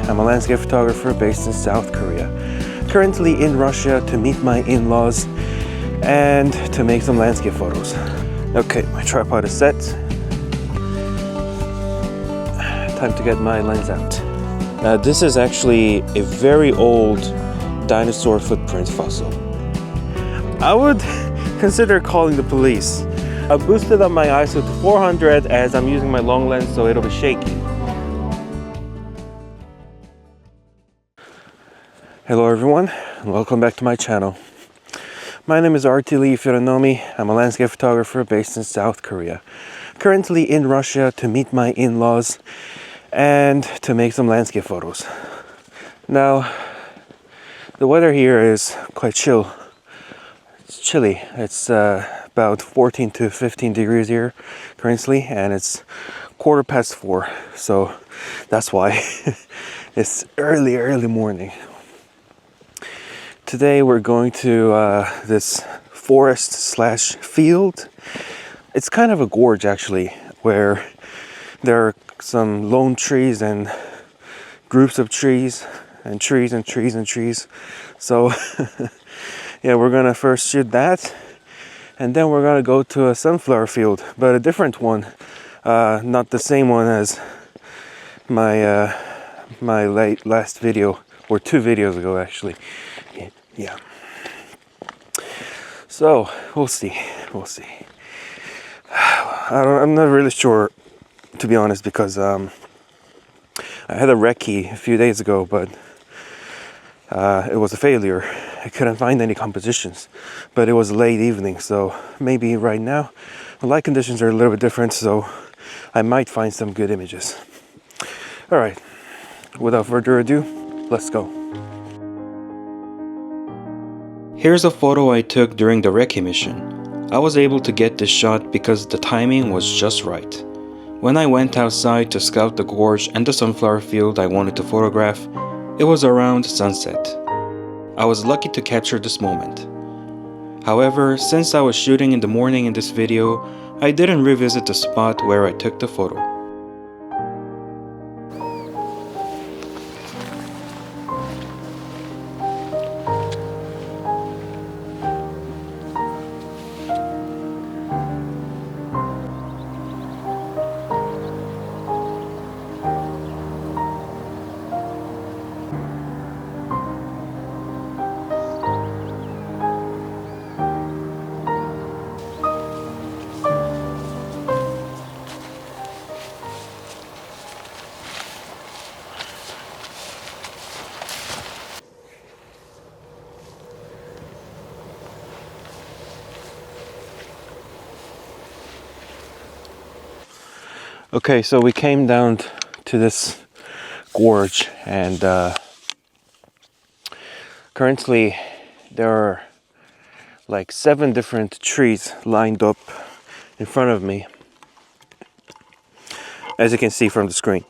I'm a landscape photographer based in South Korea. Currently in Russia to meet my in-laws and to make some landscape photos. Okay, my tripod is set. Time to get my lens out. This is actually a very old dinosaur footprint fossil. I would consider calling the police. I boosted up my ISO to 400 as I'm using my long lens, so it'll be shaky. Hello everyone, and welcome back to my channel. My name is RT Lee if you don't know me. I'm a landscape photographer based in South Korea. Currently in Russia to meet my in-laws and to make some landscape photos. Now, the weather here is quite chill. It's chilly. It's about 14 to 15 degrees here currently, and it's 4:15, so that's why it's early morning. Today we're going to this forest slash field. It's kind of a gorge actually, where there are some lone trees and groups of trees and trees and trees and trees. So yeah, we're gonna first shoot that, and then we're gonna go to a sunflower field, but a different one, not the same one as my my last video, or 2 videos ago actually. Yeah, so we'll see. I'm not really sure, to be honest, because I had a recce a few days ago, but it was a failure. I couldn't find any compositions, but it was late evening, so maybe right now the light conditions are a little bit different, so I might find some good images. All right, without further ado, let's go. Here's a photo I took during the recce mission. I was able to get this shot because the timing was just right. When I went outside to scout the gorge and the sunflower field I wanted to photograph, it was around sunset. I was lucky to capture this moment. However, since I was shooting in the morning in this video, I didn't revisit the spot where I took the photo. Okay, so we came down to this gorge, and currently there are like 7 different trees lined up in front of me, as you can see from the screen.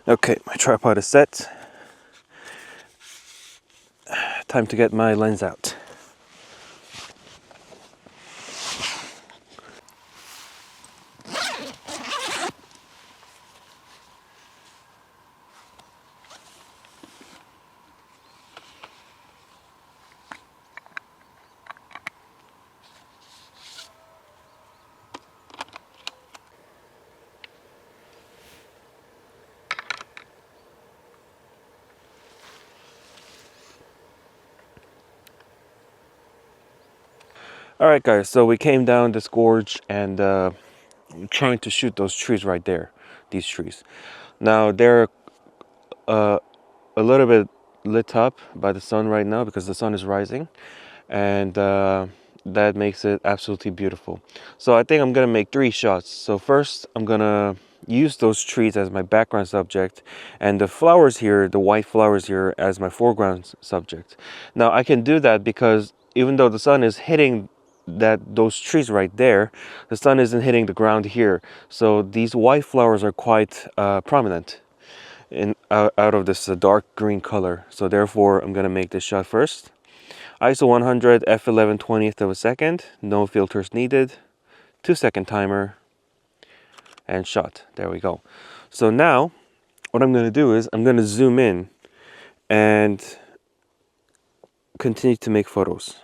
Okay, my tripod is set. Time to get my lens out. Alright guys, so we came down this gorge and I'm trying to shoot those trees right there, these trees. Now they're a little bit lit up by the sun right now because the sun is rising, and that makes it absolutely beautiful. So I think I'm gonna make 3 shots. So first I'm gonna use those trees as my background subject, and the flowers here, the white flowers here, as my foreground subject. Now I can do that because even though the sun is hitting those trees right there, the sun isn't hitting the ground here, so these white flowers are quite prominent out of this dark green color. So therefore I'm gonna make this shot first. ISO 100, f11/20th of a second, no filters needed, 2-second timer, and shot. There we go. So now what I'm going to do is I'm going to zoom in and continue to make photos.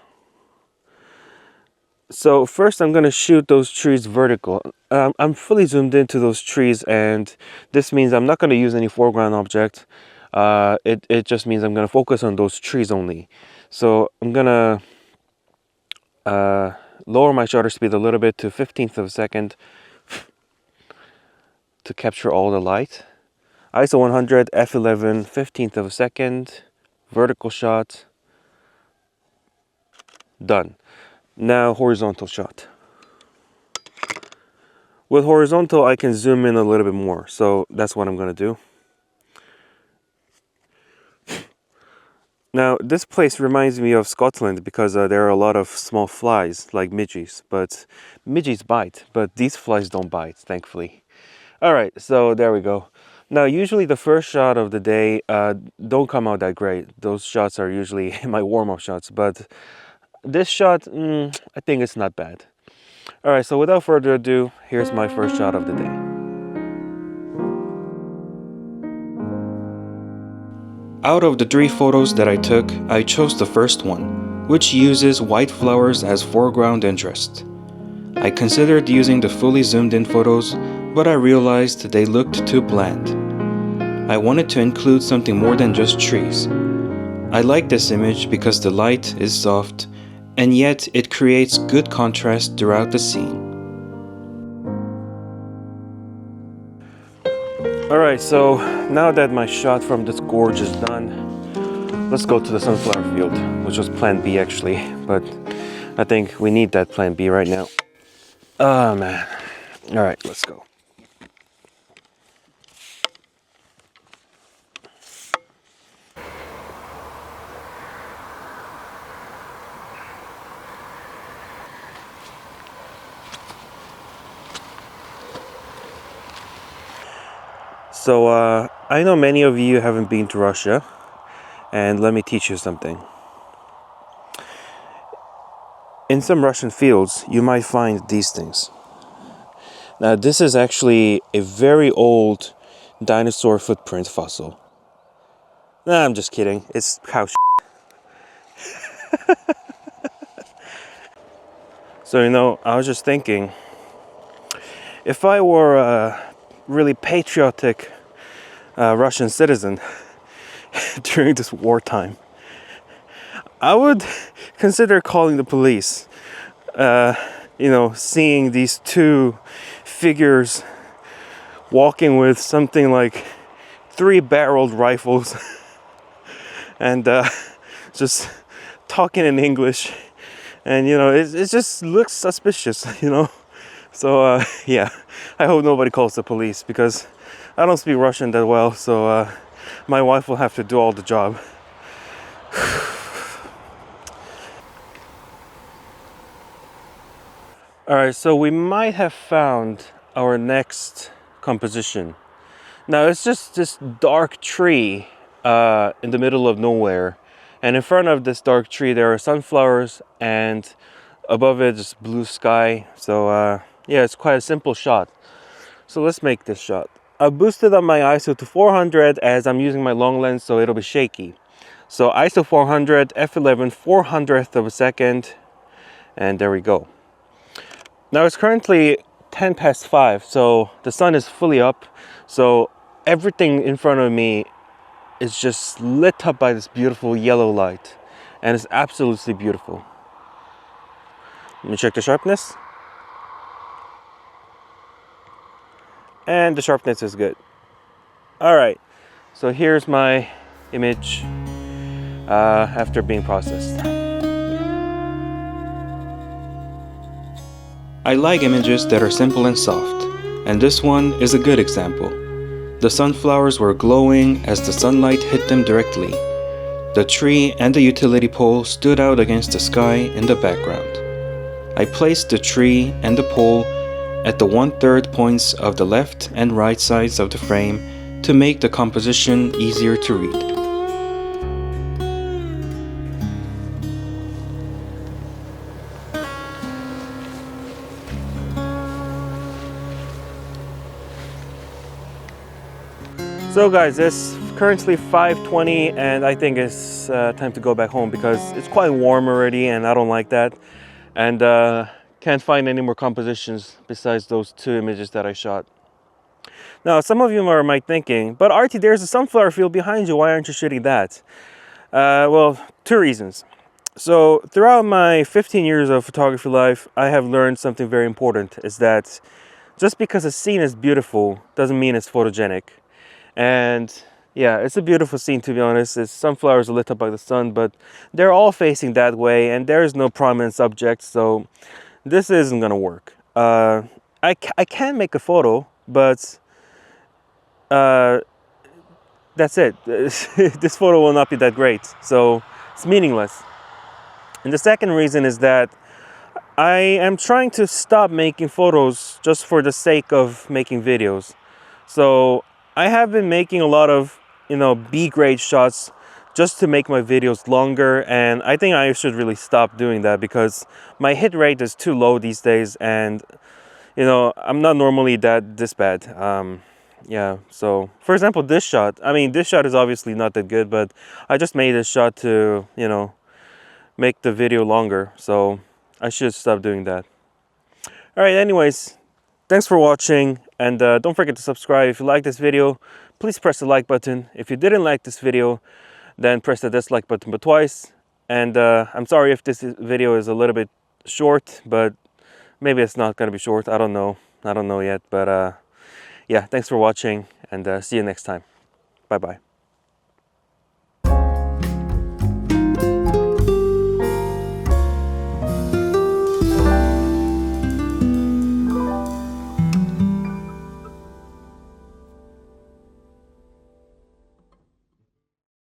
So first I'm going to shoot those trees vertical. I'm fully zoomed into those trees, and this means I'm not going to use any foreground object. It just means I'm going to focus on those trees only. So I'm going to lower my shutter speed a little bit to 1/15 of a second to capture all the light. ISO 100, f11, 1/15 of a second, vertical shot, done. Now horizontal shot. With horizontal I can zoom in a little bit more, so that's what I'm going to do. Now this place reminds me of Scotland because there are a lot of small flies like midges, but midges bite, but these flies don't bite, thankfully. Alright, so there we go. Now usually the first shot of the day don't come out that great. Those shots are usually my warm-up shots, but this shot, I think it's not bad. Alright, so without further ado, here's my first shot of the day. Out of the 3 photos that I took, I chose the first one, which uses white flowers as foreground interest. I considered using the fully zoomed in photos, but I realized they looked too bland. I wanted to include something more than just trees. I like this image because the light is soft, and yet it creates good contrast throughout the scene. Alright, so now that my shot from this gorge is done, let's go to the sunflower field, which was plan B actually, but I think we need that plan B right now. Oh man. Alright, let's go. So I know many of you haven't been to Russia, and let me teach you something. In some Russian fields, you might find these things. Now this is actually a very old dinosaur footprint fossil. Nah, I'm just kidding. It's cow shit. So, you know, I was just thinking, if I were a really patriotic Russian citizen during this wartime, I would consider calling the police. You know, seeing these 2 figures walking with something like 3-barreled rifles and just talking in English, and you know, it just looks suspicious, you know. So yeah, I hope nobody calls the police because I don't speak Russian that well, so my wife will have to do all the job. Alright, so we might have found our next composition. Now it's just this dark tree in the middle of nowhere, and in front of this dark tree there are sunflowers, and above it is blue sky. So yeah, it's quite a simple shot. So let's make this shot. I boosted up my ISO to 400 as I'm using my long lens, so it'll be shaky. So ISO 400, f11, 400th of a second, and there we go. Now it's currently 10 past 5, so the sun is fully up, so everything in front of me is just lit up by this beautiful yellow light, and it's absolutely beautiful. Let me check the sharpness. And the sharpness is good. Alright, so here's my image after being processed. I like images that are simple and soft, and this one is a good example. The sunflowers were glowing as the sunlight hit them directly. The tree and the utility pole stood out against the sky in the background. I placed the tree and the pole at the 1/3 points of the left and right sides of the frame to make the composition easier to read. So guys, it's currently 5:20 and I think it's time to go back home because it's quite warm already and I don't like that. And can't find any more compositions besides those 2 images that I shot. Now, some of you might thinking, but Artie, there's a sunflower field behind you. Why aren't you shooting that? Well, 2 reasons. So throughout my 15 years of photography life, I have learned something very important, is that just because a scene is beautiful doesn't mean it's photogenic. And yeah, it's a beautiful scene, to be honest. It's sunflowers are lit up by the sun, but they're all facing that way and there is no prominent subject, so this isn't gonna work. I can make a photo, but that's it. This photo will not be that great, so it's meaningless. And the second reason is that I am trying to stop making photos just for the sake of making videos. So I have been making a lot of, B-grade shots just to make my videos longer, and I think I should really stop doing that because my hit rate is too low these days, and I'm not normally this bad. Yeah, so for example, this shot, this shot is obviously not that good, but I just made this shot to, make the video longer, so I should stop doing that. All right, anyways, thanks for watching, and don't forget to subscribe. If you like this video, please press the like button. If you didn't like this video, then press the dislike button but twice. And I'm sorry if this video is a little bit short, but maybe it's not gonna be short. I don't know yet, but yeah, thanks for watching, and see you next time. Bye bye.